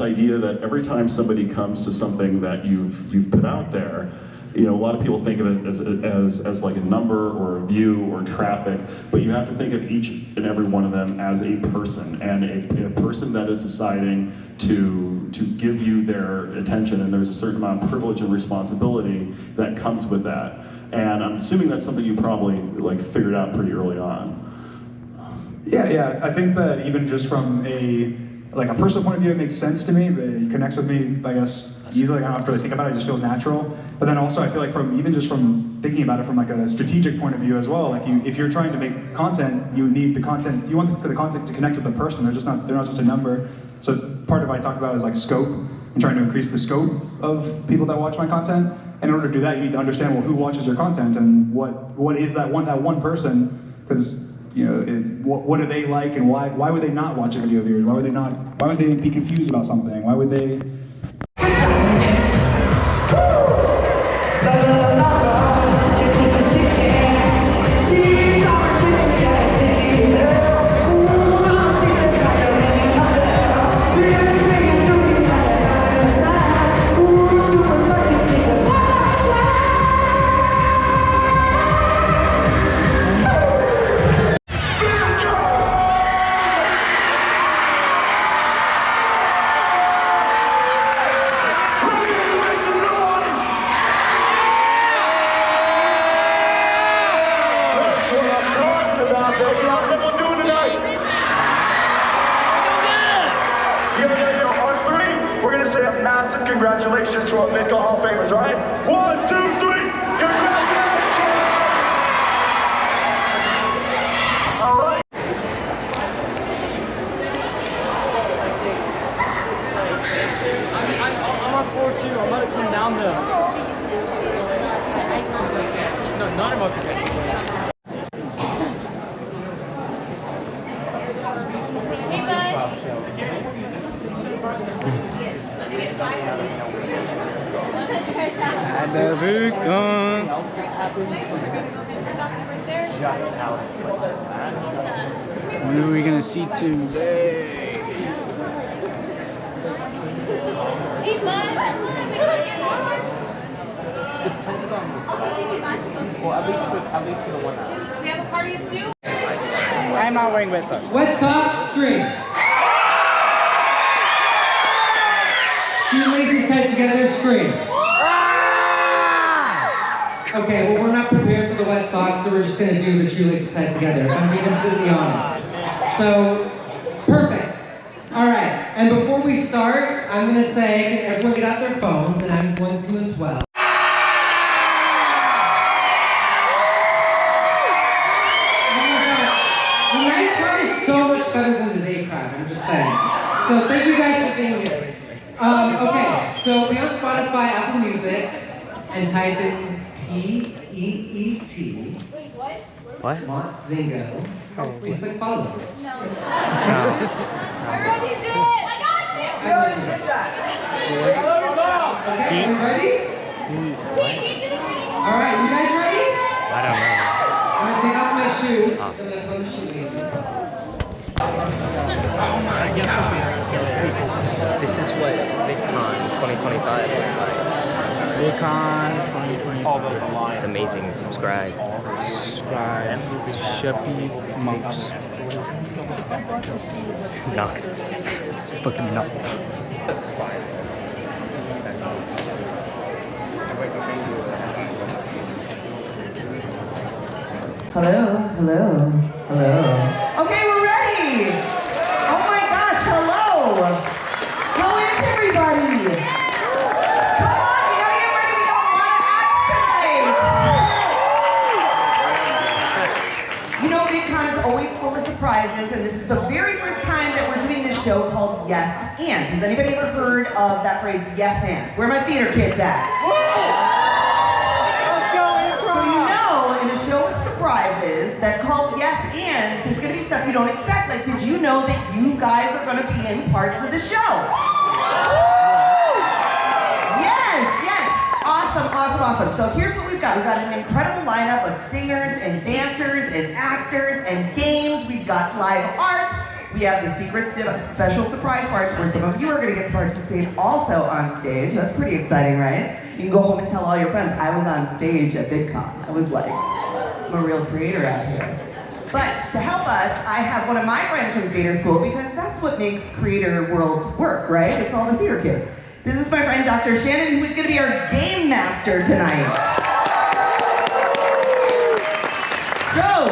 this idea that every time somebody comes to something that you've put out there, you know, a lot of people think of it as like a number or a view or traffic, but you have to think of each and every one of them as a person, and a person that is deciding to give you their attention, and there's a certain amount of privilege and responsibility that comes with that. And I'm assuming that's something you probably like figured out pretty early on. Yeah, I think that even just from a personal point of view, it makes sense to me. It connects with me, I guess, easily. I don't have to really think about it. It just feels natural. But then also, I feel like even from thinking about it from like a strategic point of view as well. Like if you're trying to make content, you need the content. You want the content to connect with the person. They're not just a number. So part of what I talked about is like scope and trying to increase the scope of people that watch my content. And in order to do that, you need to understand, well, who watches your content and what is that one person? Because you know, what do they like, and why would they not watch a video of yours? Why would they be confused about something? Why would they? Congratulations to our Vidcon Hall of Famers, right? 1, 2, 3, congratulations! All right. I'm on floor 2. I'm gonna come down the. No, none of us are getting. Hey, bud. At the Vidcon. What are we gonna see today? Hey, bud. Well, at least for the one hour. We have a party at 2? I'm not wearing wet socks. Wet socks, string. Shoelaces tied together, scream. Okay, well we're not prepared for the wet socks, so we're just gonna do the shoelaces tied together. I'm being completely honest. So, perfect. All right, and before we start, I'm gonna say, everyone get out their phones, and I'm going to as well. The night crowd is so much better than the day crowd, I'm just saying. So thank you guys for being here. Okay, so be on Spotify, Apple Music, and type in P-E-E-T. Wait, what? What? Montzingo. And click follow. No. I already did! I got you! I already did that. Okay, you ready? He did it already. Alright, you guys ready? I don't know. I'm gonna take off my shoes. I'm gonna put the shoelaces. Oh my god. This is what VidCon 2025 looks like. VidCon 2025. All those lines. It's amazing. Subscribe. Subscribe to Sheppy Monks. Knox. Fucking knock. Hello, hello, hello. Okay, we're ready. Oh my gosh, hello. How is everybody? Come on, we gotta get ready. We got a lot of acts tonight. You know, VidCon is always full of surprises, and this is the very first time that we're doing this show called Yes and. Has anybody ever heard of that phrase, yes and? Where are my theater kids at? Surprises that's called Yes and. There's going to be stuff you don't expect. Like, did you know that you guys are going to be in parts of the show? Yes. Awesome. So here's what we've got. We've got an incredible lineup of singers and dancers and actors and games. We've got live art, we have the secret special surprise parts where some of you are going to get to participate also on stage. That's pretty exciting, right? You can go home and tell all your friends, I was on stage at VidCon. I was like, I'm a real creator out here. But to help us, I have one of my friends from theater school because that's what makes creator world work, right? It's all the theater kids. This is my friend Dr. Shannon, who is going to be our game master tonight. So,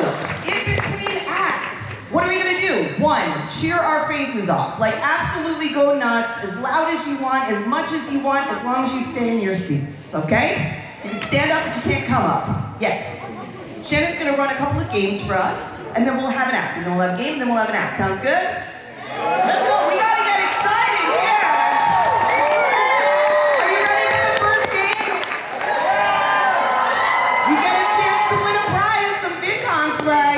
in between acts, what are we going to do? One, cheer our faces off. Like, absolutely go nuts, as loud as you want, as much as you want, as long as you stay in your seats, okay? You can stand up, but you can't come up yet. Shannon's going to run a couple of games for us, and then we'll have an act. And then we'll have a game, then we'll have an act. Sounds good? Let's go. We got to get excited here. Are you ready for the first game? You get a chance to win a prize, some VidCon swag.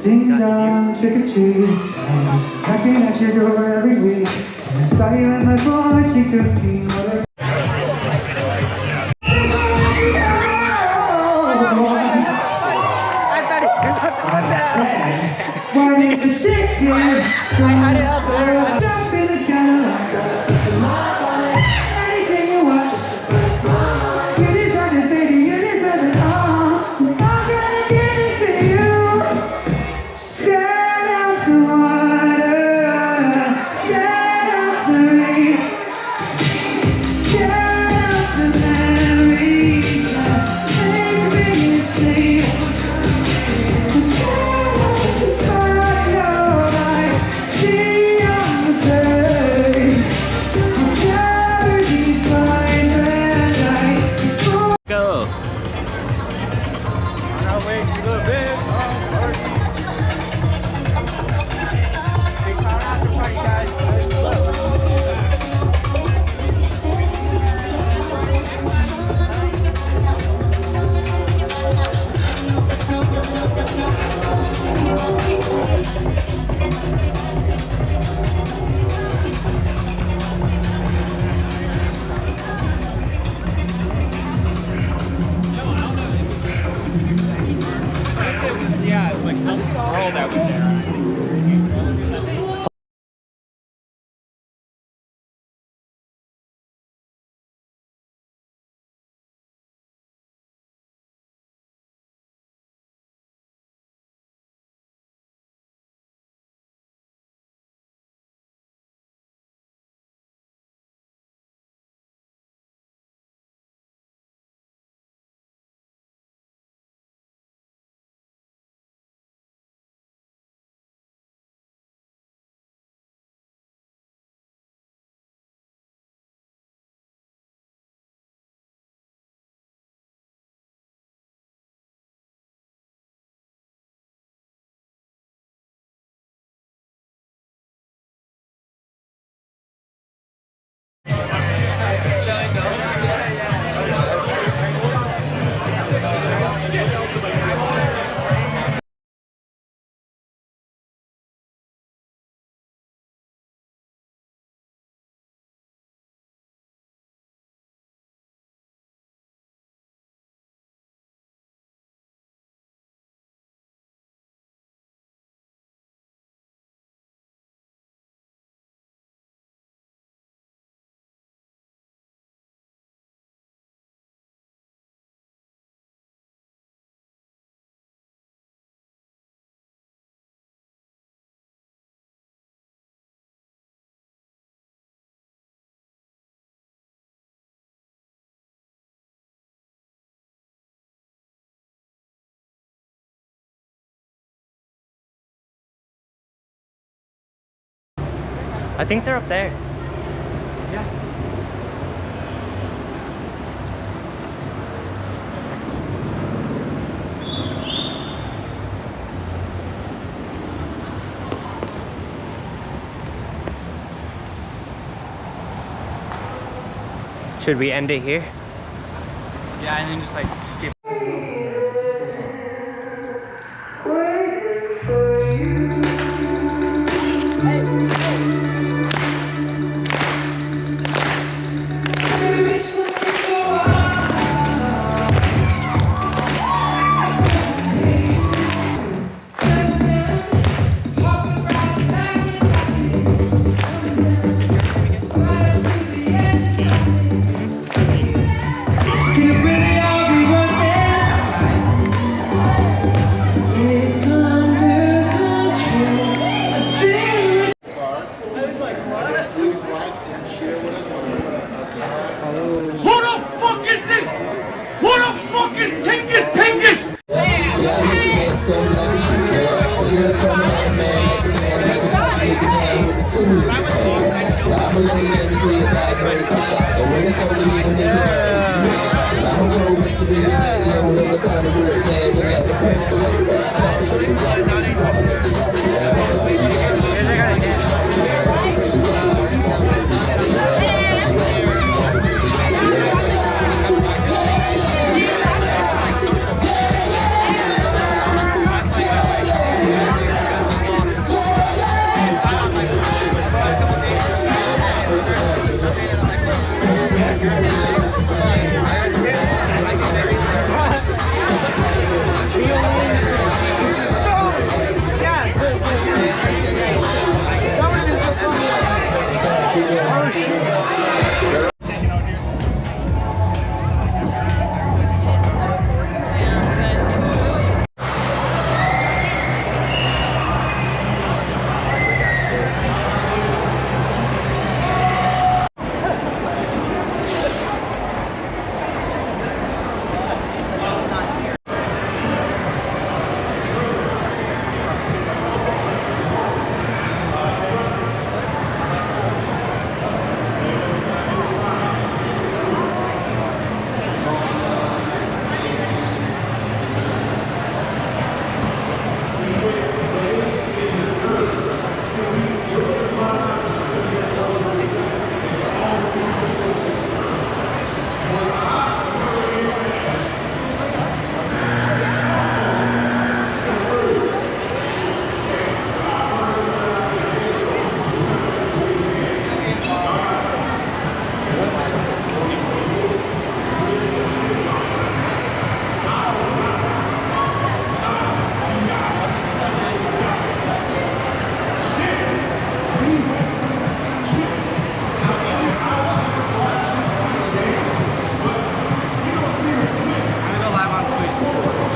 Ding dong, trick or treat. Knocking at your door every week. And I saw you in my fortune cookie. Why did the chicken? I had it up there. Jump in the Cadillac. Anything you want. You deserve it, baby. You deserve it all. I'm gonna give it to you. Set out the water. Set out the rain. Set out the memories. Make me see. See on the I think they're up there. Yeah. Should we end it here? Yeah, and then just like skip.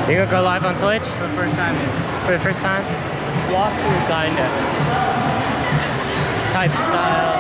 You gonna go live on Twitch? For the first time. For the first time? Walkthrough kinda. Type style.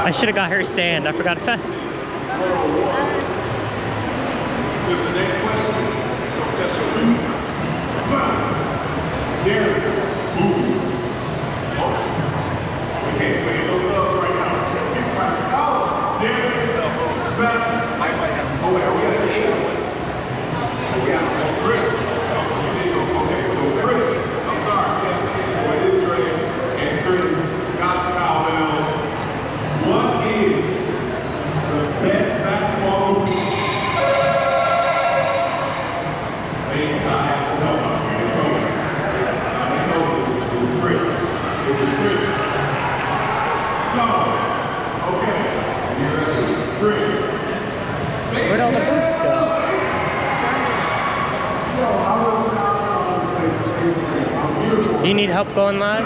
I should have got her stand. I forgot about What is the best basketball help going live?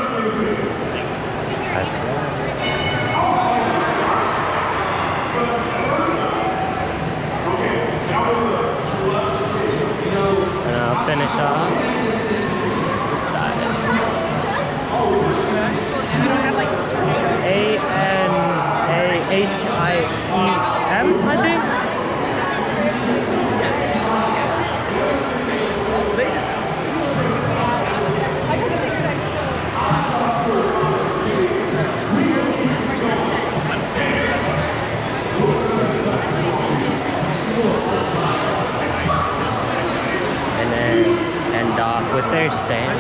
That's good. And I'll finish off this side. A-N-A-H-I-E-M, I think? And then end off with their stand.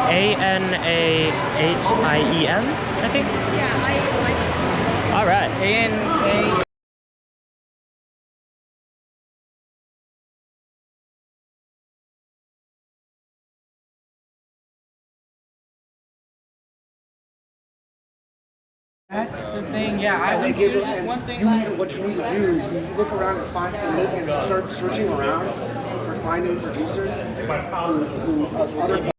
A-N-A-H-I-E-M, I think? Yeah, all right. A-N-A... That's the thing, yeah. I think there's just one thing. What you need to do is you look around and find and start searching around for finding producers who other.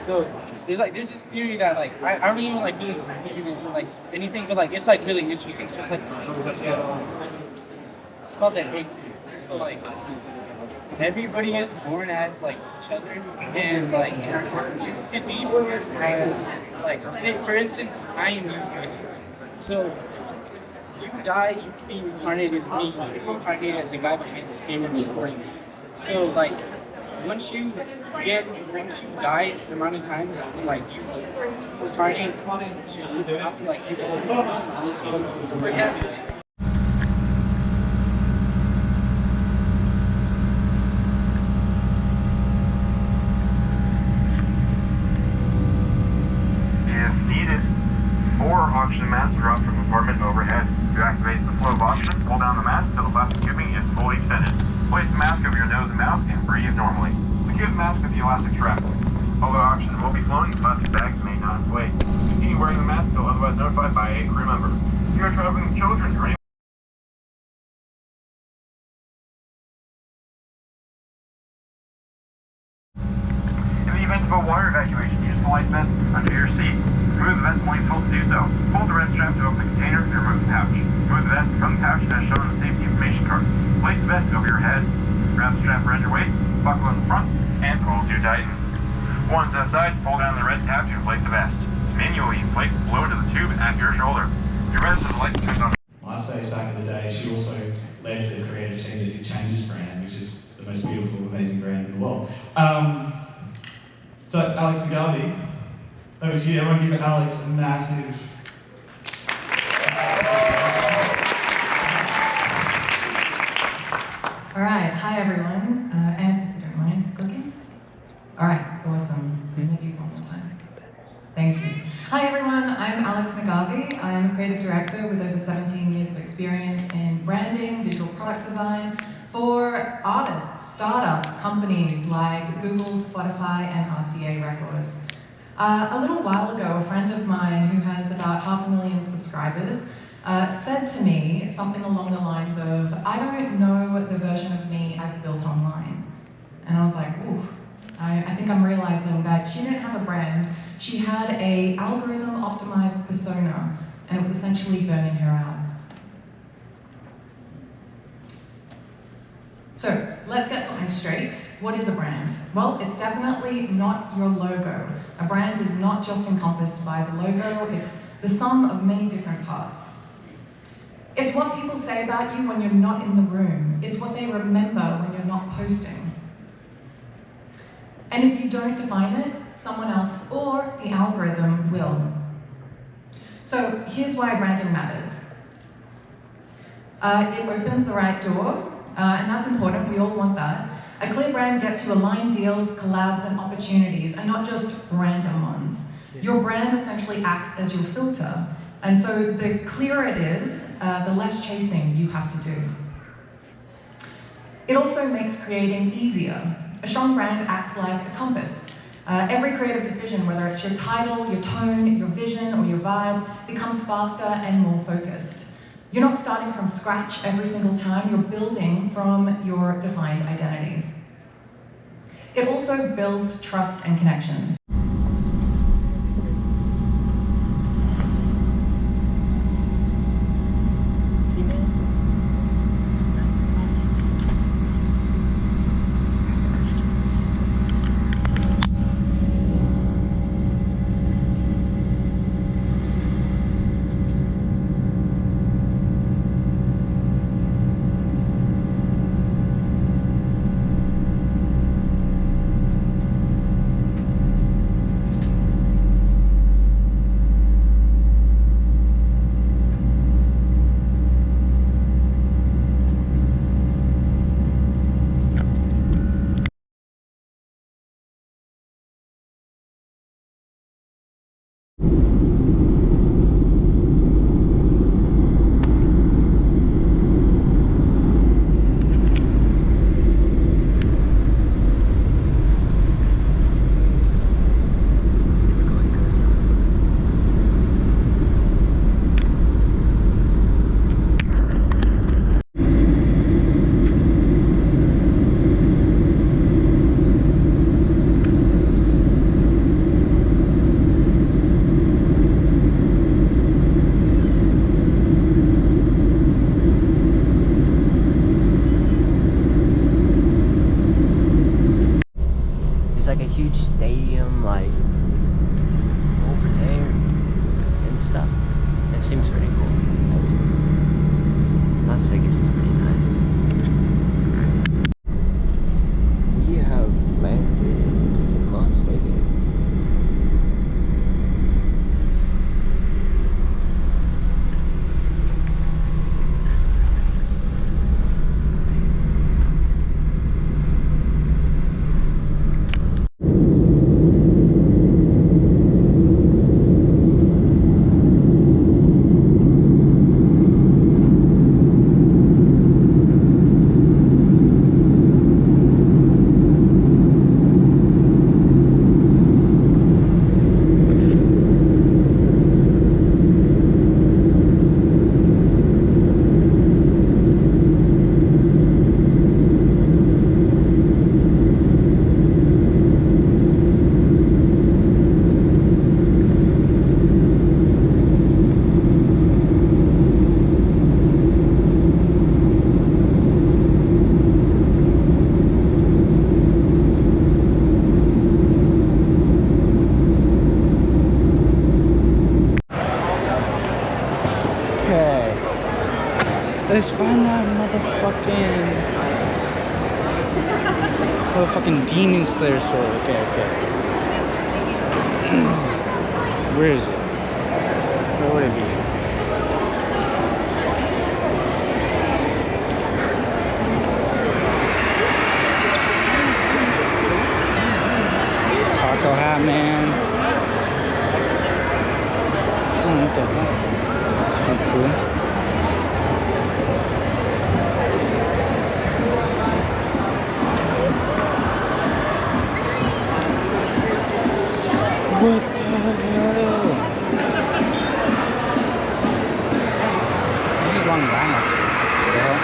So there's this theory that like I don't even like really like anything, but like it's like really interesting. So it's like it's called the egg theory. So like everybody is born as like children, and like you can be born as like, say for instance, I am you. So you die, you can be reincarnated as me, you can be reincarnated as a guy behind this camera recording. So like once you die, the amount of times like reincarnate to like you just super happy. Oxygen mask dropped from compartment overhead. To activate the flow of oxygen, pull down the mask until the plastic tubing is fully extended. Place the mask over your nose and mouth and breathe normally. Secure the mask with the elastic strap. Although oxygen will be flowing, the plastic bags may not inflate. Continue wearing the mask until otherwise notified by a crew member. If you are traveling with children or anyone in the event of a water evacuation, use the life vest under your seat. Remove the vest when you're told to do so. Pull the red strap to open the container and remove the pouch. Remove the vest from the pouch as shown on the safety information card. Place the vest over your head. Wrap the strap around your waist, buckle in the front, and pull to tighten. Once outside, pull down the red tab to inflate the vest. Manually inflate the blow to the tube at your shoulder. Your vest has a light that turns on. My stage back in the day, she also led the creative team that did Changes brand, which is the most beautiful, amazing brand in the world. So Alex Nagavi, over to you. Everyone give Alex a massive... All right, hi everyone. And if you don't mind clicking. All right, awesome. Maybe one more time. Thank you. Hi everyone, I'm Alex Nagavi. I'm a creative director with over 17 years of experience in branding, digital product design for artists, startups, companies like Google, Spotify, and RCA Records. A little while ago, a friend of mine who has about 500,000 subscribers said to me something along the lines of, I don't know the version of me I've built online. And I was like, ooh, I think I'm realizing that she didn't have a brand, she had a algorithm optimized persona, and it was essentially burning her out. So let's get something straight. What is a brand? Well, it's definitely not your logo. A brand is not just encompassed by the logo, it's the sum of many different parts. It's what people say about you when you're not in the room. It's what they remember when you're not posting. And if you don't define it, someone else or the algorithm will. So here's why branding matters. It opens the right door. and that's important. We all want that. A clear brand gets you aligned deals, collabs, and opportunities, and not just random ones. Your brand essentially acts as your filter, and so the clearer it is, the less chasing you have to do. It also makes creating easier. A strong brand acts like a compass. Every creative decision, whether it's your title, your tone, your vision, or your vibe, becomes faster and more focused. You're not starting from scratch every single time, you're building from your defined identity. It also builds trust and connection. Like a huge stadium, like over there and stuff. It seems pretty cool. Las Vegas is pretty nice. We have landed in Las Vegas. Let's find that motherfucking Demon Slayer sword. Okay. Where is it? Where would it be? Taco hat, man. Oh, what the hell? It's pretty cool. What the hell? This is Long Rhinos. What the hell?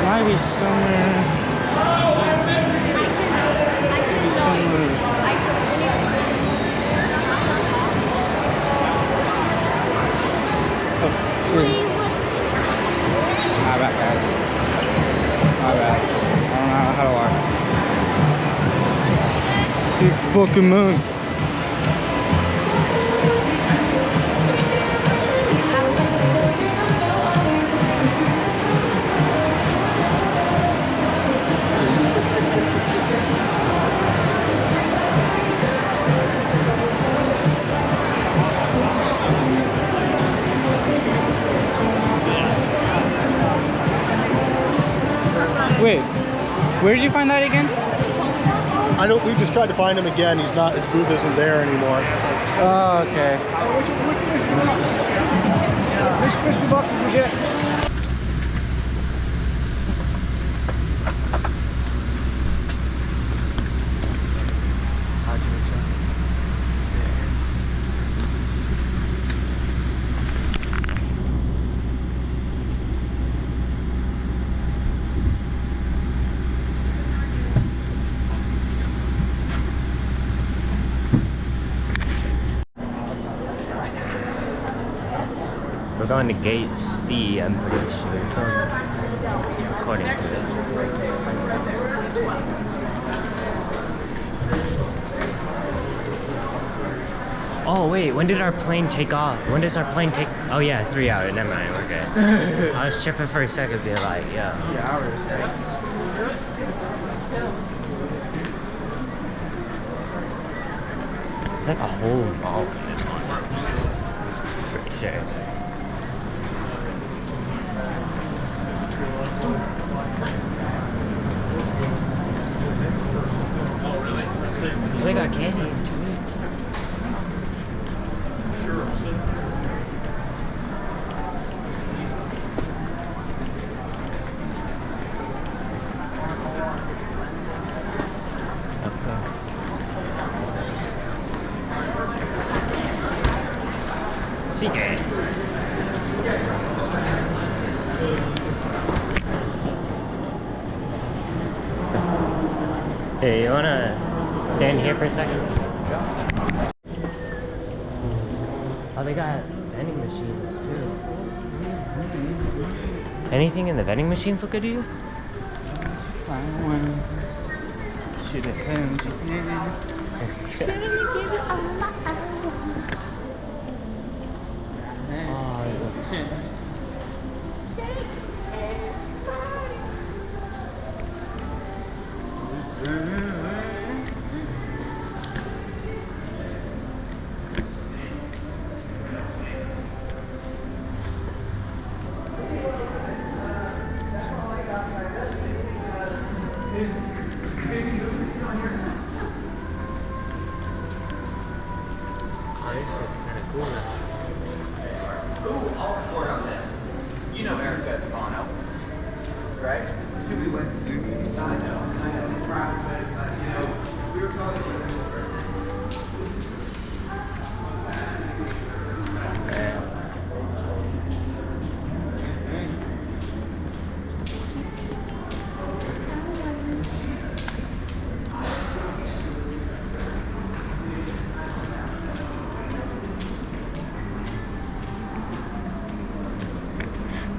Might be somewhere. Oh, sorry. My bad, guys. My bad. I don't know how to walk. Big fucking moon. Where did you find that again? I don't. We just tried to find him again. He's not. His booth isn't there anymore. Oh, okay. Which mystery box did you get? We're going to gate C, I'm pretty sure. According to this. Oh wait, when did our plane take off? When does our plane take? Oh yeah, 3 hours. Never mind, we're good. I was tripping for a second, be like, yeah. 3 hours, thanks. It's like a whole mall in this one. Pretty sure. They got candy in too. Sea games. Hey, you wanna stand here for a second? Oh, they got vending machines too. Anything in the vending machines look good to you? Should've held your hand. Should've given you all my Oh, it looks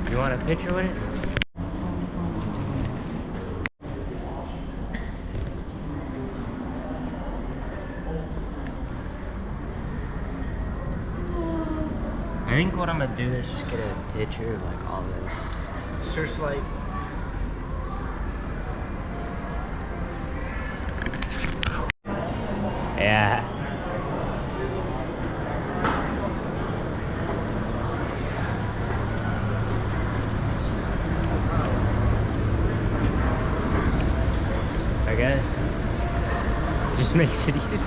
You want a picture with it? I think what I'm gonna do is just get a picture of like all this. Search like Yeah. I guess. It just makes it easy.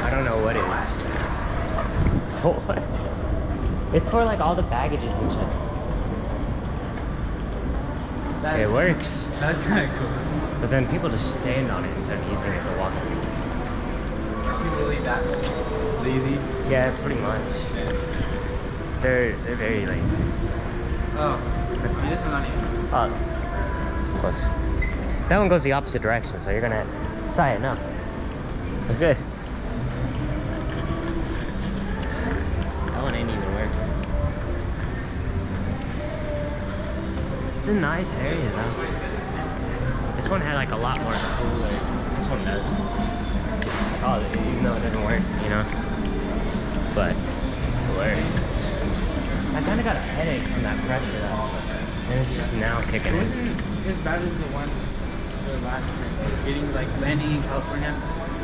I don't know what it is. For. It's for like all the baggages and shit. It works. That's kind of cool. But then people just stand on it instead of using it for walking. People really that lazy? Yeah, pretty much. They're very lazy. Oh, this one not even. Oh, close. That one goes the opposite direction, so you're gonna sign up. Okay. That one ain't even working. It's a nice area though. This one had like a lot more cooler. This one does. Oh, even though it doesn't work, you know. But it works. I kind of got a headache from that pressure though. And it's just now kicking in. It wasn't as bad as the one, the last one. Getting like landing in California.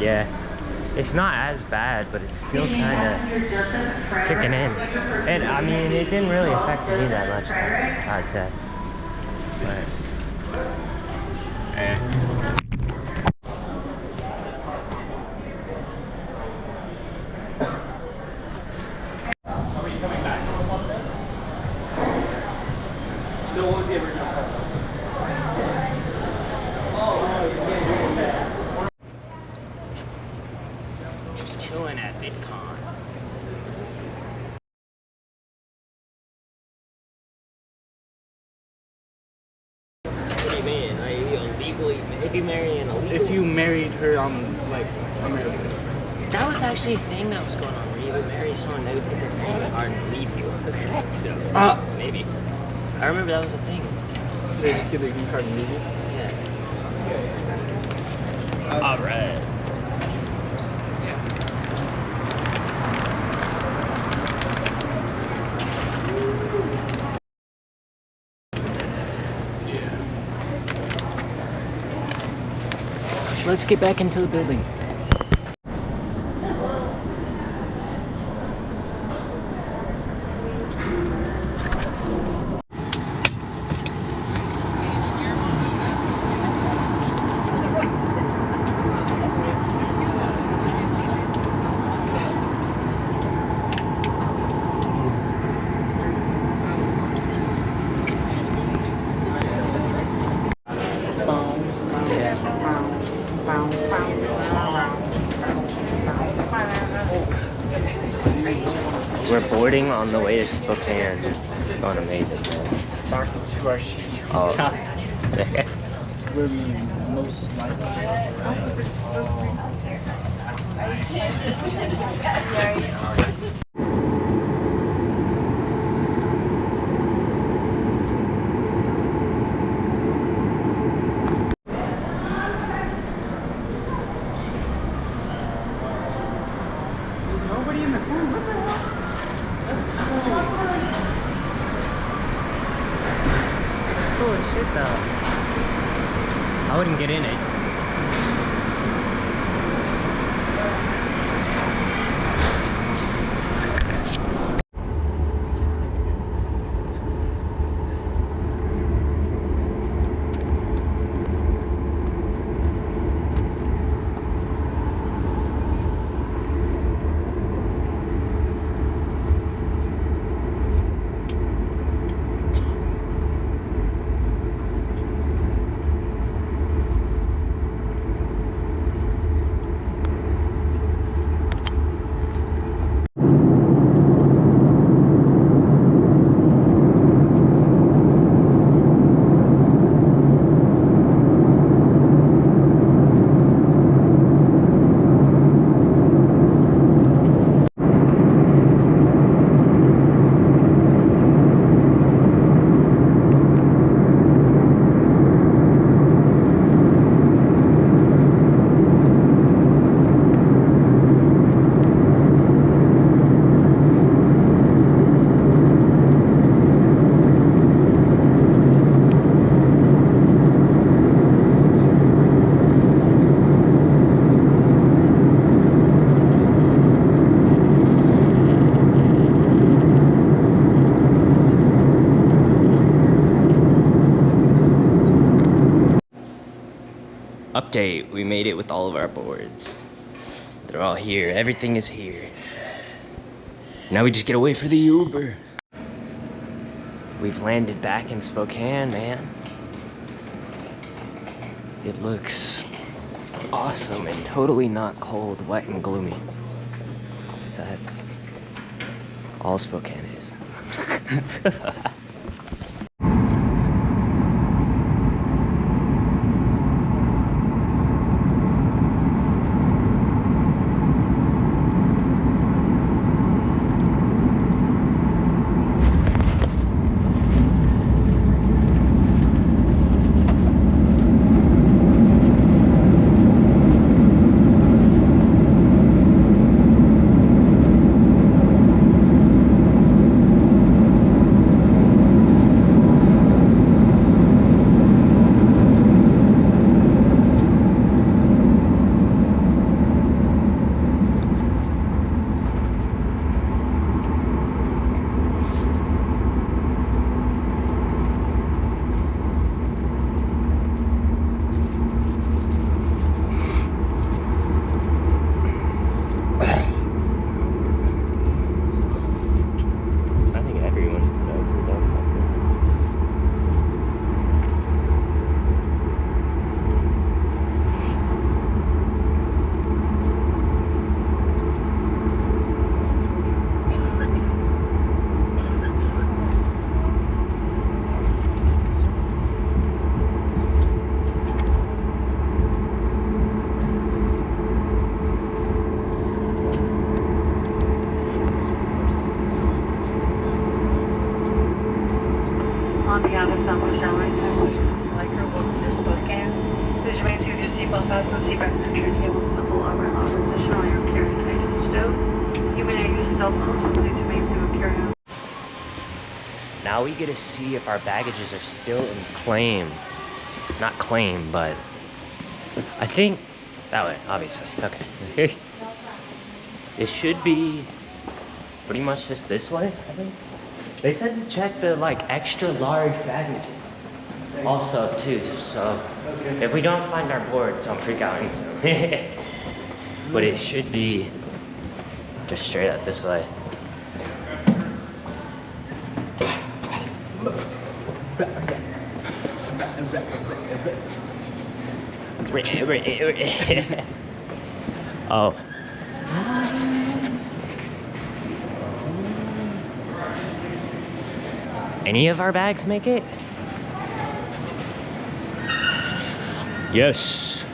Yeah. It's not as bad, but it's still kind of kicking in. And I mean, it didn't really affect me that much, I'd say. But, just chilling at VidCon. What do you mean? Like, you illegally, if you marry an illegal? If you married her on, like, American. That was actually a thing that was going on, where you would marry someone, they would put their green card and leave you. So, maybe. I remember that was a thing. They just get their green card and leave you? Yeah. Alright. Let's get back into the building. We're boarding on the way to Spokane. It's going amazing, man. Back to our ship. Oh. Where we most likely. There's nobody in the room. What the hell? That's cool. It's cool as shit, though. I wouldn't get in it. Update, we made it with all of our boards. They're all here, everything is here. Now we just gotta wait for the Uber. We've landed back in Spokane, man. It looks awesome and totally not cold, wet, and gloomy. So that's all Spokane is. behalf of Southwest Airlines, and switch to the select or this book game. Please remain seated with your seatbelt fastened, seatbacks and your tables in the full overhead lock position while you're carrying connected to the stove. You may now use cell phones, but please remain seated with carry-on. Now we get to see if our baggages are still in claim. Not claim, but I think that way, obviously. Okay. It should be pretty much just this way, I think. They said to check the like extra large baggage also too, so if we don't find our boards, don't freak out instantly. But it should be just straight up this way. Oh. Any of our bags make it? Yes.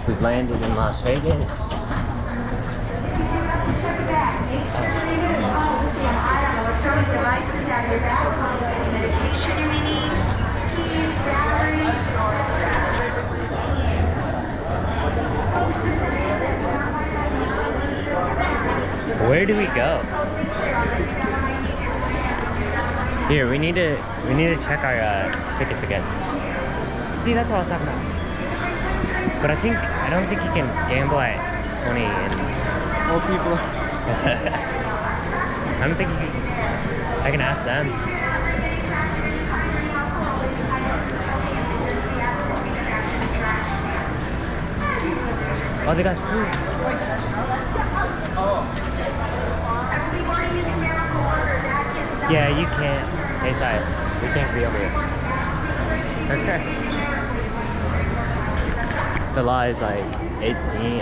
We've landed in Las Vegas. Where do we go? Here, we need to check our tickets again. See, that's what I was talking about. But I don't think you can gamble at 20 and old people. I don't think you can. I can ask them. Oh, they got food. Everybody is a miracle order. Yeah, you can't. Hey, sorry. We can't be over here. Okay. The law is like 20.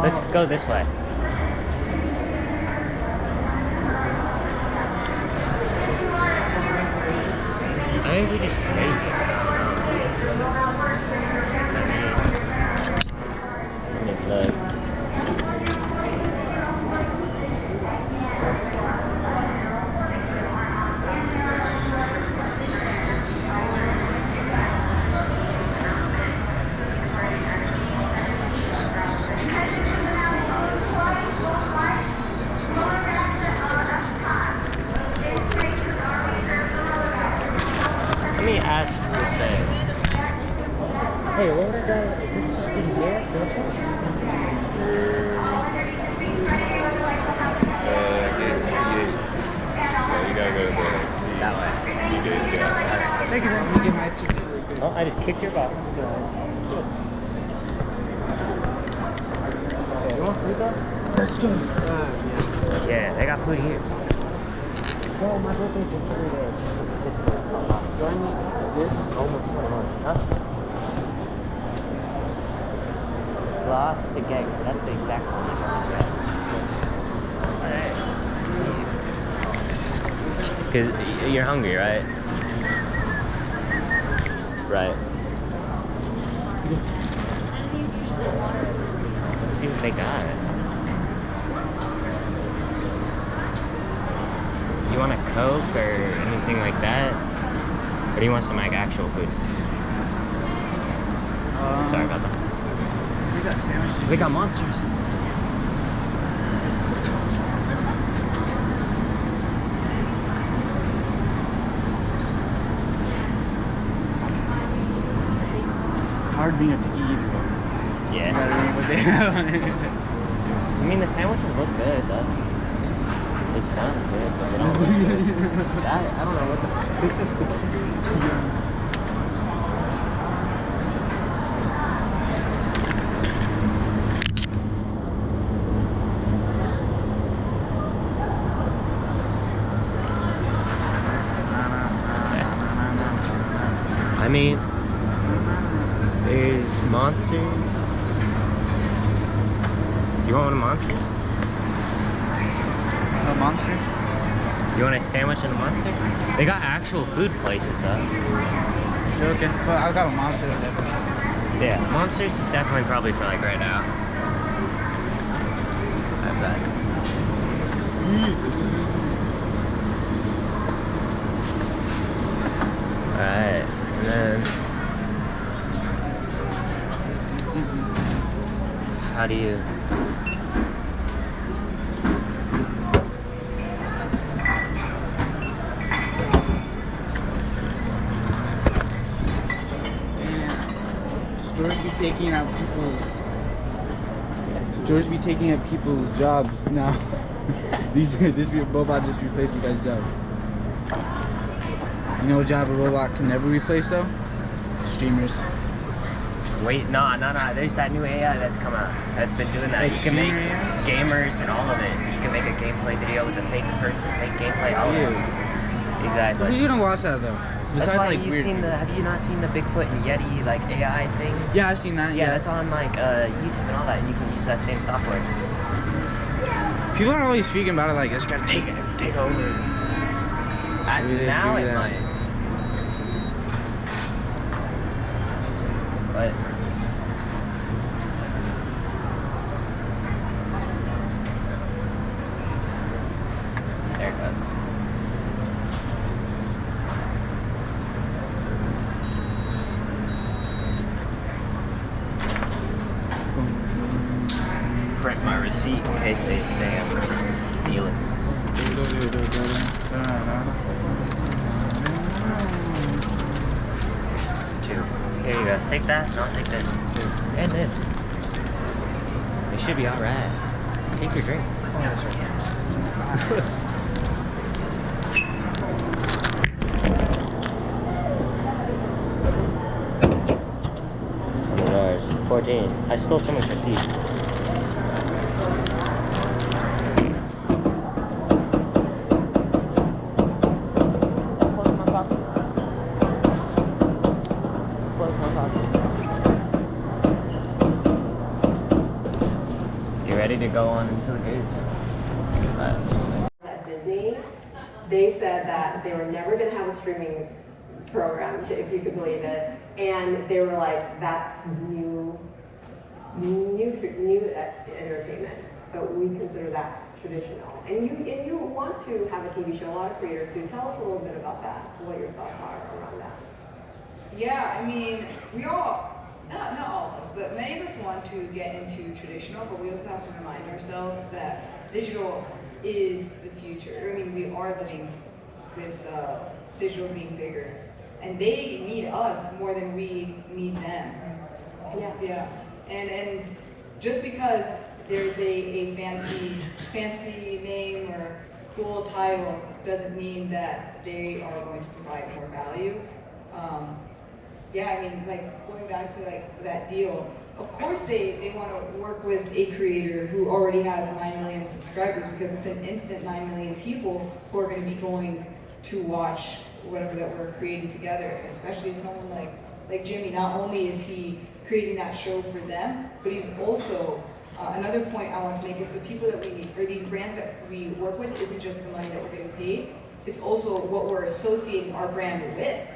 Let's go this way. I think we just stay here. Let me look. Let me ask this way. Hey, what would I go? Is this just in here? This one? I guess C8. So you gotta go to the C. That way. C8, yeah. Thank you, man. You get my chips really good. Oh, I just kicked your butt. So. You want food though? Let's go. Yeah, they got food here. Oh, my birthday's in 3 days. It's really fun. Join me this? Almost 21. Huh? Lost to Geg. That's the exact one. Because you're hungry, right? Right. Let's see what they got. You want a Coke or anything like that? Or do you want some like actual food? Sorry about that. We got sandwiches. We got monsters. Hard being a picky eater. Yeah. You gotta read what they have on it. I mean, the sandwiches look good though. They sound good, but they don't look good. I don't know what the this is spaghetti. I mean, there's monsters. Do you want one of monsters? A monster? You want a sandwich and a monster? They got actual food places though. Sure, okay. Well, I got a monster. Yeah, monsters is definitely probably for like right now. I bet. Alright, and then how do you Stores be taking out people's jobs now. This robot just replaced you guys' job. You know what job a robot can never replace though? Streamers. Wait, no. There's that new AI that's come out. That's been doing that. Like you can make streamer AIs? gamers and all of it. You can make a gameplay video with a fake person, fake gameplay, all of it. Exactly. Who's gonna watch that though? That's Besides why like you've weird seen people. have you not seen the Bigfoot and Yeti like AI things? Yeah, I've seen that. Yeah, that's on like YouTube and all that, and you can use that same software. People are always speaking about it like it's gonna take over. Now it might. But there it goes. Print my receipt in case they say I'm stealing. Two. Here you go. Take that, and I'll take this. And this. It should be alright. Take your drink. $100. 14. I stole someone's receipt. to go on into the gates. At Disney, they said that they were never going to have a streaming program, if you could believe it, and they were like, that's new entertainment, but we consider that traditional. And you want to have a TV show. A lot of creators do. Tell us a little bit about that. What your thoughts are around that. Yeah, I mean, we all, not all of us, but many of us want to get into traditional, but we also have to remind ourselves that digital is the future. I mean, we are living with digital being bigger, and they need us more than we need them. Yes. Yeah, and just because there's a fancy name or cool title doesn't mean that they are going to provide more value. Yeah, I mean, like going back to like that deal, of course they want to work with a creator who already has 9 million subscribers, because it's an instant 9 million people who are going to be going to watch whatever that we're creating together, especially someone like Jimmy. Not only is he creating that show for them, but he's also, another point I want to make is the people that we, or these brands that we work with, isn't just the money that we're getting paid, it's also what we're associating our brand with.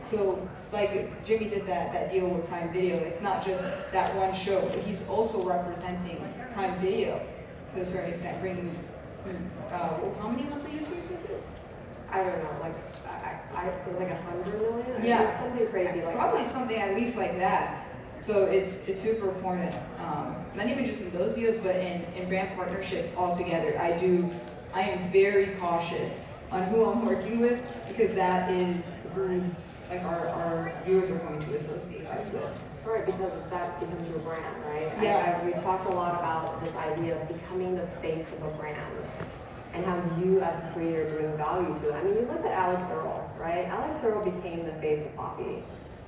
So like Jimmy did that deal with Prime Video, it's not just that one show, but he's also representing Prime Video to a certain extent, bringing, how many monthly users was it? I don't know, like 100 million? Yeah, something crazy like probably that. something at least like that. So it's super important, not even just in those deals, but in brand partnerships altogether. I am very cautious on who I'm working with, because that is who like our viewers are going to associate us with. Right, because that becomes your brand, right? Yeah. We talked a lot about this idea of becoming the face of a brand, and how you as a creator bring value to it. I mean, you look at Alex Earl, right? Alex Earl became the face of Poppy.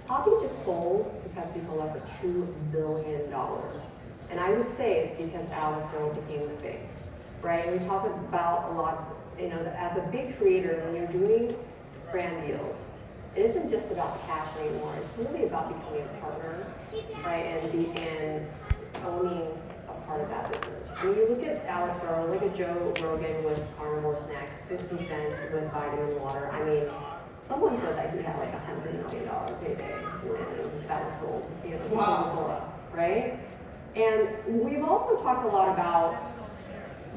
Poppy just sold to Pepsi-Cola for $2 billion. And I would say it's because Alex Earl became the face, right? And we talk about a lot, you know, that as a big creator, when you're doing brand deals, it isn't just about cash anymore. It's really about becoming a partner, right? And owning a part of that business. I mean, you look at Alex Earl, look at Joe Rogan with carnivore snacks, 50 cents with vitamin water. I mean, someone said that he had like $100 million payday when that was sold, you know, to Coca-Cola, right? And we've also talked a lot about,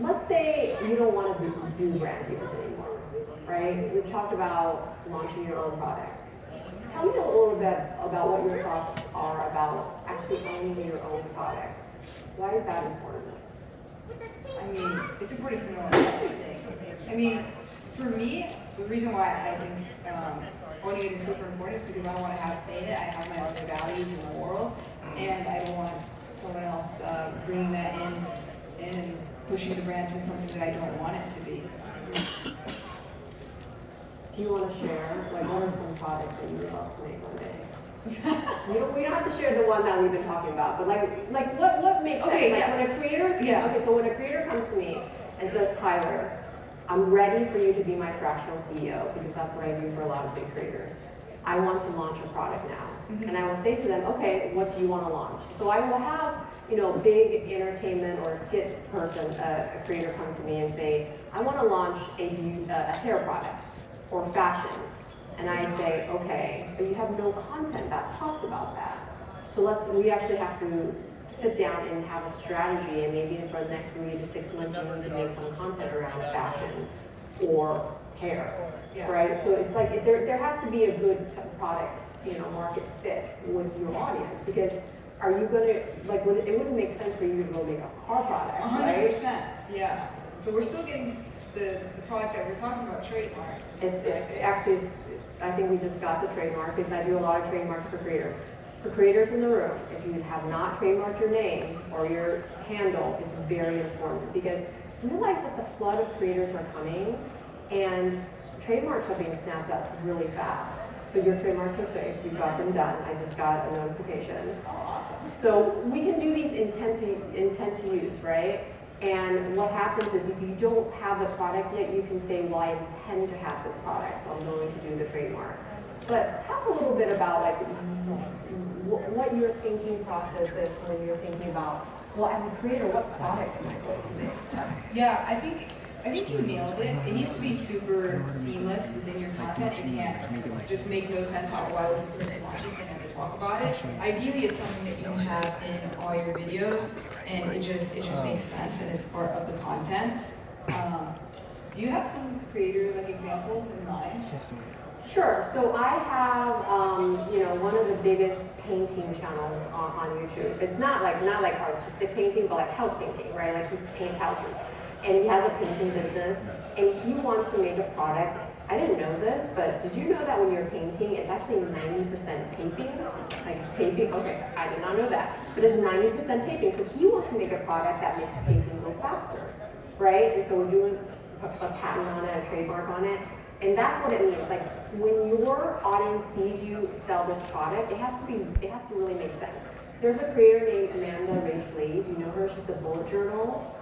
let's say you don't want to do brand deals anymore, right? We've talked about launching your own product. Tell me a little bit about what your thoughts are about actually owning your own product. Why is that important? I mean, it's important to know everything. I mean, for me, the reason why I think owning it is super important is because I don't want to have say in it. I have my own values and morals, and I don't want someone else bringing that in and pushing the brand to something that I don't want it to be. Do you want to share, like, what are some products that you would love to make one day? We don't have to share the one that we've been talking about, but like what makes sense? Like when a creator, so when a creator comes to me and says, Tyler, I'm ready for you to be my fractional CEO, because that's what I do for a lot of big creators. I want to launch a product now. And I will say to them, okay, what do you want to launch? So I will have, you know, big entertainment or a skit person, a creator come to me and say, I want to launch a hair product or fashion. And I say, okay, but you have no content that talks about that. So we actually have to sit down and have a strategy, and maybe for the next 3 to 6 months you need to make some content around fashion or hair, right? So it's like there has to be a good product, you know, market fit with your audience, because are you gonna, like, it wouldn't make sense for you to go make a car product, right? 100%, yeah. So we're still getting the product that we're talking about trademarked. It actually is, I think we just got the trademark, because I do a lot of trademarks for creators. For creators in the room, if you have not trademarked your name or your handle, it's very important, because realize that the flood of creators are coming and trademarks are being snapped up really fast. So your trademarks are safe, you've got them done. I just got a notification. Oh, awesome. So we can do these intent to use, right? And what happens is if you don't have the product yet, you can say, well, I intend to have this product, so I'm going to do the trademark. But talk a little bit about like what your thinking process is when you're thinking about well, as a creator, what product am I going to make? Yeah, I think you nailed it. It needs to be super seamless within your content. It can't just make no sense why would this person watch this and never talk about it. Ideally, it's something that you can have in all your videos, and it just makes sense and it's part of the content. Do you have some creator examples in mind? Sure. So I have, one of the biggest painting channels on YouTube. It's not like artistic painting, but like house painting, right? Like he paints houses, and he has a painting business, and he wants to make a product. I didn't know this, but did you know that when you're painting, it's actually 90% taping? Like taping? Okay, I did not know that, but it's 90% taping. So he wants to make a product that makes taping go faster, right? And so we're doing a patent on it, a trademark on it. And that's what it means. Like when your audience sees you sell this product, it has to really make sense. There's a creator named Amanda Rach Lee. Do you know her? She's a bullet journal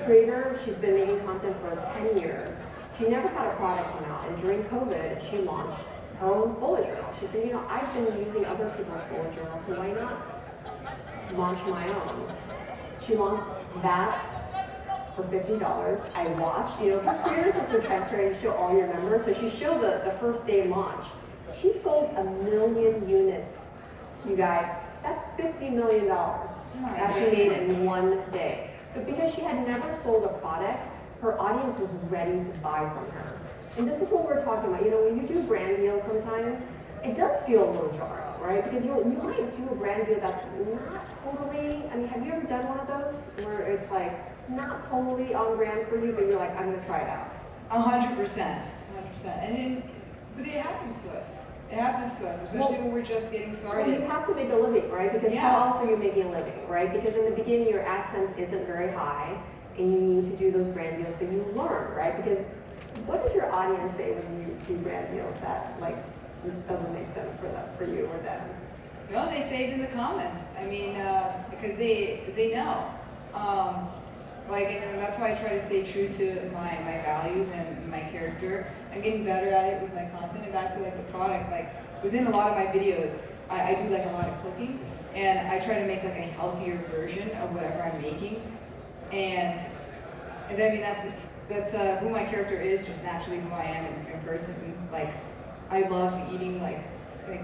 creator. She's been making content for 10 years. She never had a product come out, and during COVID, she launched her own bullet journal. She said, I've been using other people's bullet journals, so why not launch my own? She launched that for $50. I watched, because creators are so transparent, you show all your numbers. So she showed the first day launch. She sold 1 million units, you guys. That's $50 million that she made in one day. But because she had never sold a product, her audience was ready to buy from her. And this is what we're talking about. When you do brand deals sometimes, it does feel a little jarring, right? Because you might do a brand deal that's not totally, have you ever done one of those where it's like not totally on brand for you, but you're like, I'm gonna try it out? 100%. But it happens to us. It happens to us, especially when we're just getting started. Well, you have to make a living, right? Because how else are you making a living, right? Because in the beginning, your AdSense isn't very high, and you need to do those brand deals that you learn, right? Because what does your audience say when you do brand deals that doesn't make sense for you or them? No, they say it in the comments. Because they know. And that's why I try to stay true to my values and my character. I'm getting better at it with my content, and back to the product. Within a lot of my videos, I do a lot of cooking, and I try to make a healthier version of whatever I'm making. And that's who my character is, just naturally who I am in person. I love eating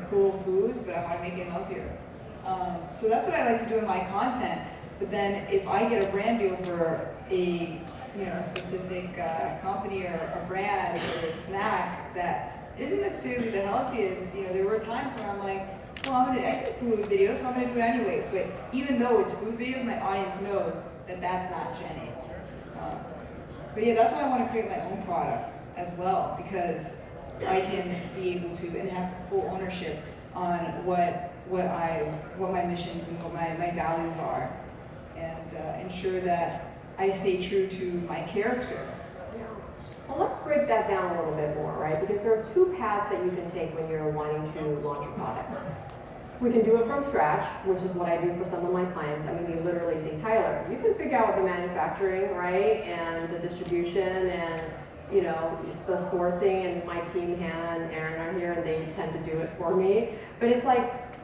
cool foods, but I want to make it healthier. So that's what I like to do in my content. But then if I get a brand deal for a specific company or a brand or a snack that isn't necessarily the healthiest, there were times where I'm like, well, I do food videos, so I'm gonna do it anyway. But even though it's food videos, my audience knows that that's not Jenny. But yeah, that's why I want to create my own product as well, because I can be able to and have full ownership on what my missions and what my values are, and ensure that I stay true to my character. Yeah. Well, let's break that down a little bit more, right? Because there are two paths that you can take when you're wanting to launch a product. We can do it from scratch, which is what I do for some of my clients. They literally say, Tyler, you can figure out the manufacturing, right? And the distribution and, just the sourcing, and my team, Hannah and Aaron, are here, and they tend to do it for me. But it's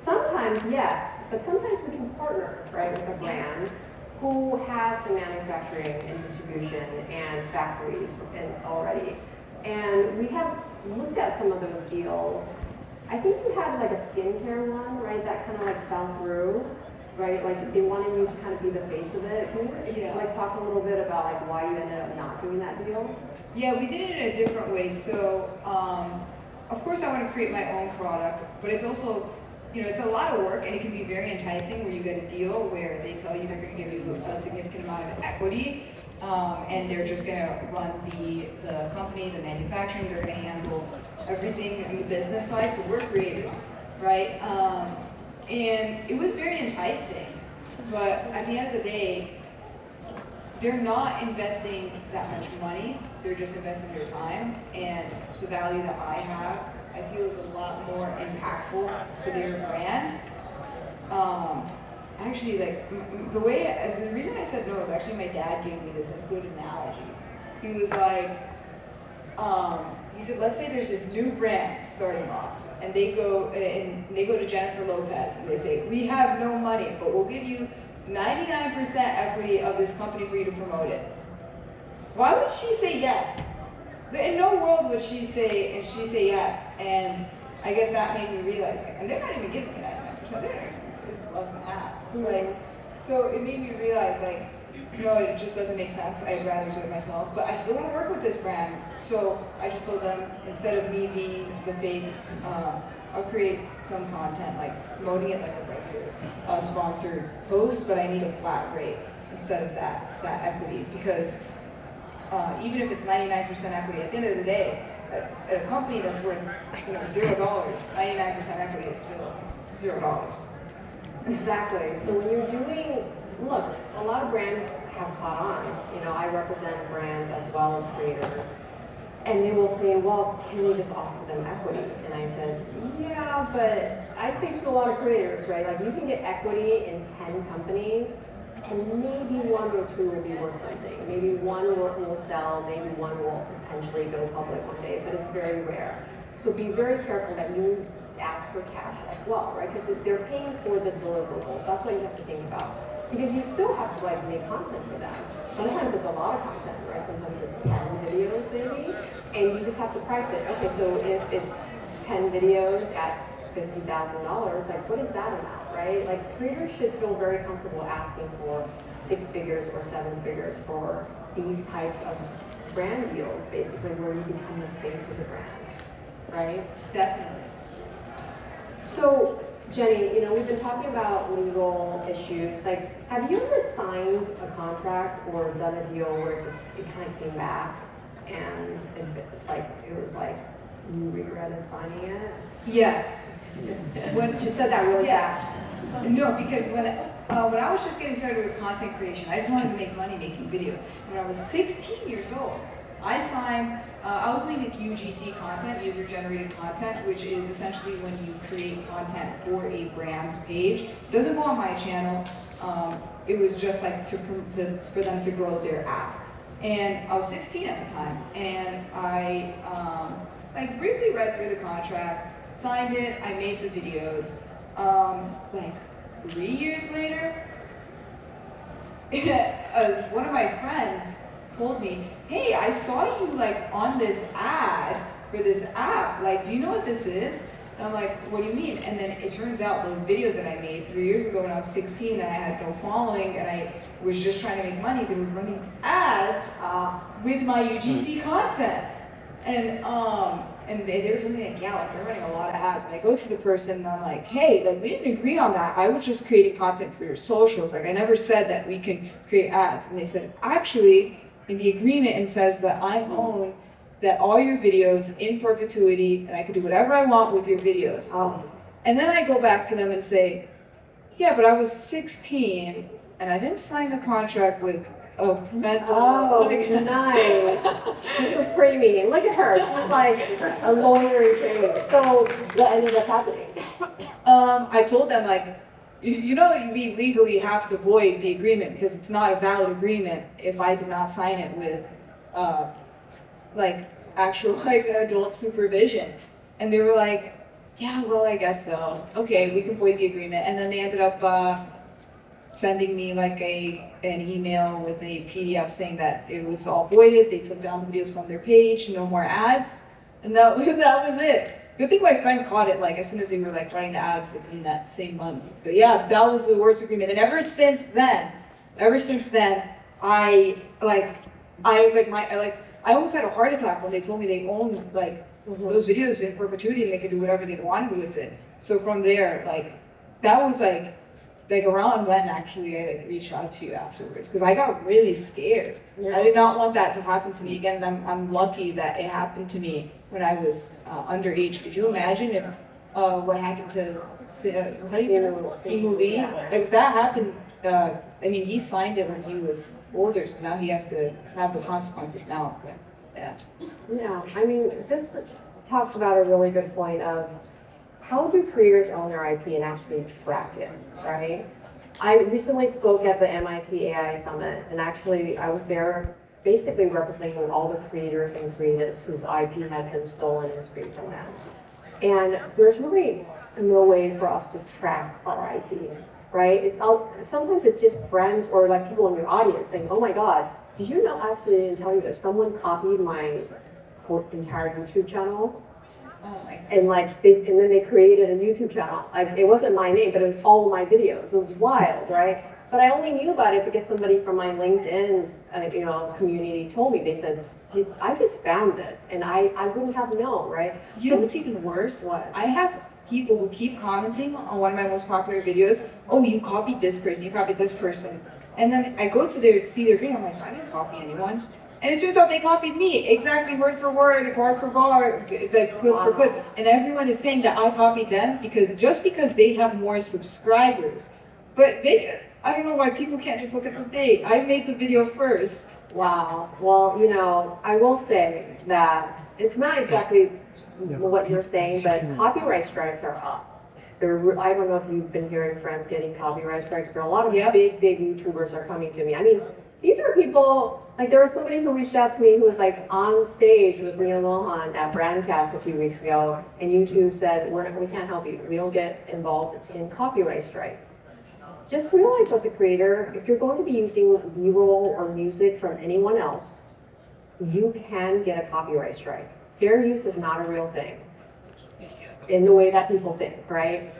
sometimes, yes, but sometimes we can partner, right, with a brand who has the manufacturing and distribution and factories already. And we have looked at some of those deals. I think you had a skincare one, right, that kind of fell through, right? They wanted you to kind of be the face of it. Can you talk a little bit about why you ended up not doing that deal? Yeah, we did it in a different way. So, of course I want to create my own product, but it's also, it's a lot of work, and it can be very enticing where you get a deal where they tell you they're going to give you a significant amount of equity, and they're just going to run the company, the manufacturing, they're going to handle everything in the business side, because we're creators, right? And it was very enticing, but at the end of the day, they're not investing that much money, they're just investing their time, and the value that I have, I feel is a lot more impactful for their brand. Actually, the reason I said no is actually my dad gave me this good analogy. He was he said, let's say there's this new brand starting off, and they go to Jennifer Lopez and they say, we have no money, but we'll give you 99% equity of this company for you to promote it. Why would she say yes? In no world would she say yes. And I guess that made me realize, like, and they're not even giving me 99%, it's less than half. Like, so it made me realize, like, no, it just doesn't make sense. I'd rather do it myself. But I still want to work with this brand. So I just told them, instead of me being the face, I'll create some content, like promoting it like a regular sponsored post, but I need a flat rate instead of that equity. Because even if it's 99% equity, at the end of the day, at a company that's worth $0, 99% equity is still $0. Exactly. So when you're doing, look, a lot of brands have caught on. You know, I represent brands as well as creators. And they will say, well, can we just offer them equity? And I said, yeah, but I say to a lot of creators, right, like you can get equity in 10 companies and maybe 1 or 2 will be worth something. Maybe 1 will sell, maybe 1 will potentially go public one day, but it's very rare. So be very careful that you ask for cash as well, right? Because they're paying for the deliverables. That's what you have to think about. Because you still have to like make content for them. Sometimes it's a lot of content, right? Sometimes it's 10 videos maybe, and you just have to price it. Okay, so if it's 10 videos at $50,000, like what is that amount, right? Like creators should feel very comfortable asking for 6 figures or 7 figures for these types of brand deals, basically where you become the face of the brand, right? Definitely. So, Jenny, you know, we've been talking about legal issues. Like, have you ever signed a contract or done a deal where it kind of came back and it was like you regretted signing it? Yes. When you said that really yes. fast. No, because when I was just getting started with content creation, I just wanted to make money making videos. When I was 16 years old, I signed, I was doing like UGC content, user-generated content, which is essentially when you create content for a brand's page. It doesn't go on my channel. It was just like for them to grow their app. And I was 16 at the time, and I like briefly read through the contract, signed it, I made the videos. Like 3 years later, one of my friends told me, hey, I saw you like on this ad for this app, like, do you know what this is? And I'm like, what do you mean? And then it turns out those videos that I made 3 years ago when I was 16 and I had no following and I was just trying to make money, they were running ads with my UGC content. And they were telling me, like, yeah, like, they're running a lot of ads. And I go to the person and I'm like, hey, like, we didn't agree on that. I was just creating content for your socials. Like, I never said that we can create ads. And they said, actually, in the agreement, it says that I own that all your videos in perpetuity, and I can do whatever I want with your videos. And then I go back to them and say, yeah, but I was 16, and I didn't sign the contract with a mental. Oh, nice. This was pretty mean. Look at her. She's like a lawyer in training. So what ended up happening? I told them, like, you know, we legally have to void the agreement because it's not a valid agreement if I do not sign it with, like, actual, like, adult supervision. And they were like, yeah, well, I guess so. Okay, we can void the agreement. And then they ended up sending me, like, an email with a PDF saying that it was all voided. They took down the videos from their page, no more ads. And that was it. Good thing my friend caught it, like, as soon as they were, like, running the ads within that same month. But yeah, that was the worst agreement. And ever since then, I almost had a heart attack when they told me they owned, like, those videos in perpetuity and they could do whatever they wanted with it. So from there, like, that was, like around then, actually, I, like, reached out to you afterwards because I got really scared. Yeah. I did not want that to happen to me again, and I'm lucky that it happened to me when I was underage. Could you imagine if what happened to Simu Lee? Yeah. Like, if that happened, I mean, he signed it when he was older, so now he has to have the consequences now. Yeah. Yeah, I mean, this talks about a really good point of how do creators own their IP and actually track it, right? I recently spoke at the MIT AI Summit, and actually I was there basically representing all the creators and creatives whose IP has been stolen and scraped from them. And there's really no way for us to track our IP. right? Sometimes it's just friends or like people in your audience saying, "Oh my God, did you know?" Actually, I didn't tell you that someone copied my whole entire YouTube channel. And and then they created a YouTube channel. Like it wasn't my name, but it was all of my videos. It was wild, right? But I only knew about it because somebody from my LinkedIn, community told me. They said, "I just found this," and I wouldn't have known, right? You know what's even worse? What? I have people who keep commenting on one of my most popular videos. "Oh, you copied this person. You copied this person," and then I go to see their video. I'm like, I didn't copy anyone. And it turns out they copied me exactly word for word, bar for bar, like clip for clip. And everyone is saying that I copied them because they have more subscribers. But I don't know why people can't just look at the date. I made the video first. Wow. Well, I will say that it's not exactly what you're saying, but copyright strikes are up. I don't know if you've been hearing friends getting copyright strikes, but a lot of big YouTubers are coming to me. I mean, these are people, like there was somebody who reached out to me who was like on stage with Neil Lohan at Brandcast a few weeks ago, and YouTube said, we can't help you. We don't get involved in copyright strikes. Just realize as a creator, if you're going to be using B-roll or music from anyone else, you can get a copyright strike. Fair use is not a real thing in the way that people think, right?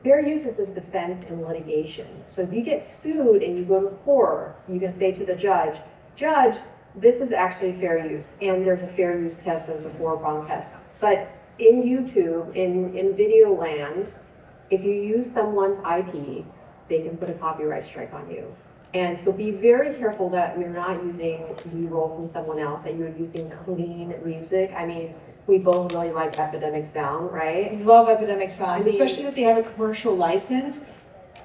Fair use is a defense in litigation. So if you get sued and you go to court, you can say to the judge, "Judge, this is actually fair use," and there's a fair use test, there's a 4-prong test. But in YouTube, in video land, if you use someone's IP, they can put a copyright strike on you. And so be very careful that you're not using B-roll from someone else, that you're using clean music. I mean, we both really like Epidemic Sound, right? I love Epidemic Sounds, especially if they have a commercial license.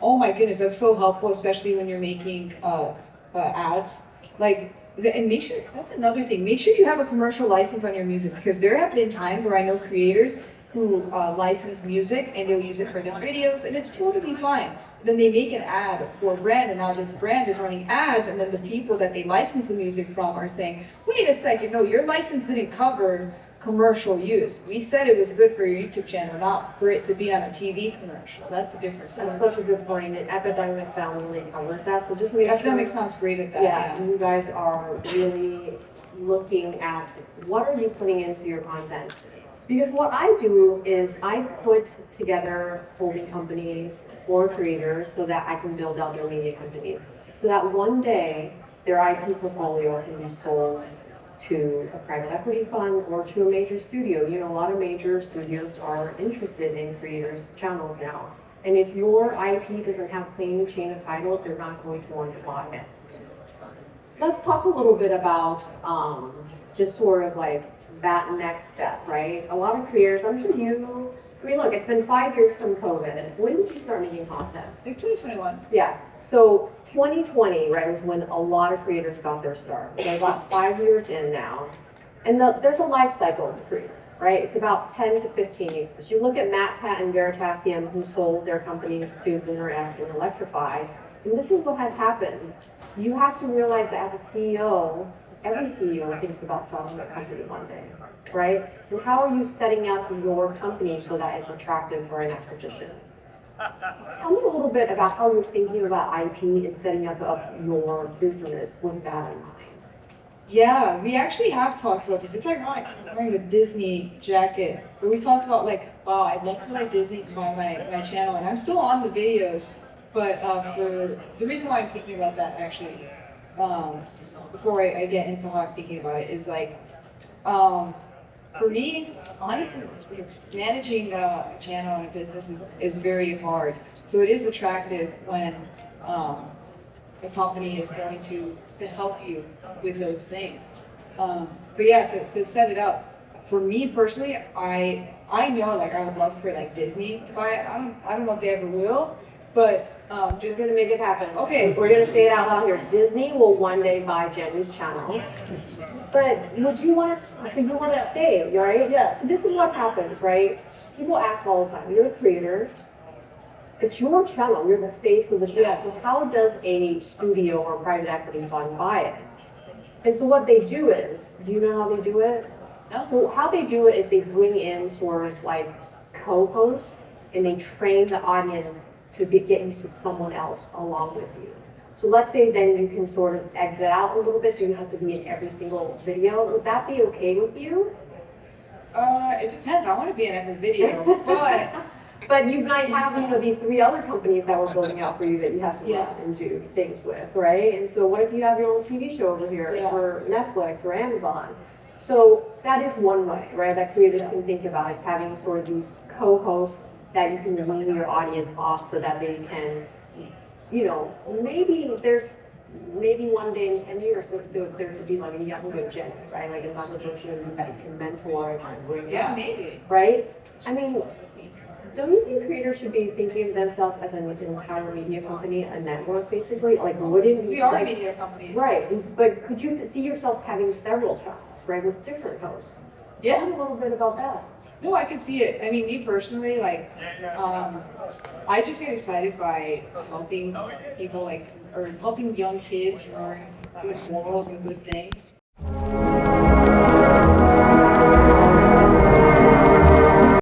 Oh my goodness, that's so helpful, especially when you're making ads. And make sure, that's another thing, make sure you have a commercial license on your music, because there have been times where I know creators who license music and they'll use it for their videos, and it's totally fine. Then they make an ad for a brand, and now this brand is running ads, and then the people that they license the music from are saying, "Wait a second, no, your license didn't cover commercial use. We said it was good for your YouTube channel, not for it to be on a TV commercial." That's a different story. That's such a good point, and Epidemic Sound really covers that. So just make sure. Epidemic sounds great at that. Yeah, you guys are really looking at what are you putting into your content. Because what I do is I put together holding companies for creators so that I can build out their media companies. So that one day their IP portfolio can be sold to a private equity fund or to a major studio. You know, a lot of major studios are interested in creators' channels now. And if your IP doesn't have clean chain of title, they're not going to want to buy it. Let's talk a little bit about just sort of like that next step, right? A lot of creators, I'm sure look, it's been 5 years from COVID. When did you start making content? Like 2021. Yeah, so 2020, right, was when a lot of creators got their start. They're about 5 years in now. And there's a life cycle of a creator, right? It's about 10 to 15 years. You look at MatPat and Veritasium, who sold their companies to BoomerX and Electrify, and this is what has happened. You have to realize that as a CEO, every CEO thinks about selling their company one day, right? And how are you setting up your company so that it's attractive for an acquisition? Tell me a little bit about how you're thinking about IP and setting up your business with that in mind. Yeah, we actually have talked about this. It's ironic, I'm wearing a Disney jacket, but we talked about wow, I'd love for Disney to buy my channel, and I'm still on the videos, but for the reason why I'm thinking about that actually, before I get into how I'm thinking about it, is for me, honestly, managing a channel and a business is very hard. So it is attractive when a company is going to help you with those things. But yeah, to set it up, for me personally, I know I would love for Disney to buy it. I don't know if they ever will, but just gonna make it happen. Okay. We're gonna say it out loud here. Disney will one day buy Jenny's channel. But would you want to, so you want to stay, right? Yeah. So this is what happens, right? People ask all the time, you're a creator, it's your channel, you're the face of the channel. Yeah. So how does a studio or private equity fund buy it? And so what they do is, do you know how they do it? No. So how they do it is they bring in sort of co-hosts and they train the audience to get used to someone else along with you. So let's say then you can sort of exit out a little bit so you don't have to be in every single video. Would that be okay with you? It depends. I want to be in every video, but but you might have, you know, these 3 other companies that we're building out for you that you have to run and do things with, right? And so what if you have your own TV show over here for Netflix or Amazon? So that is one way, right, that creators can think about, is having sort of these co-hosts that you can wean your audience off so that they can, you know, maybe one day in 10 years there could be like a younger Jenny, right? Like a younger version that you can mentor and bring up, maybe. right? I mean, don't you think creators should be thinking of themselves as an entire media company, a network basically? Like, wouldn't you? We are like, media companies. Right, but could you see yourself having several channels, right, with different hosts? Tell me a little bit about that. No, I can see it. I mean, me personally, like, I just get excited by helping people, like, or helping young kids learn good morals and good things.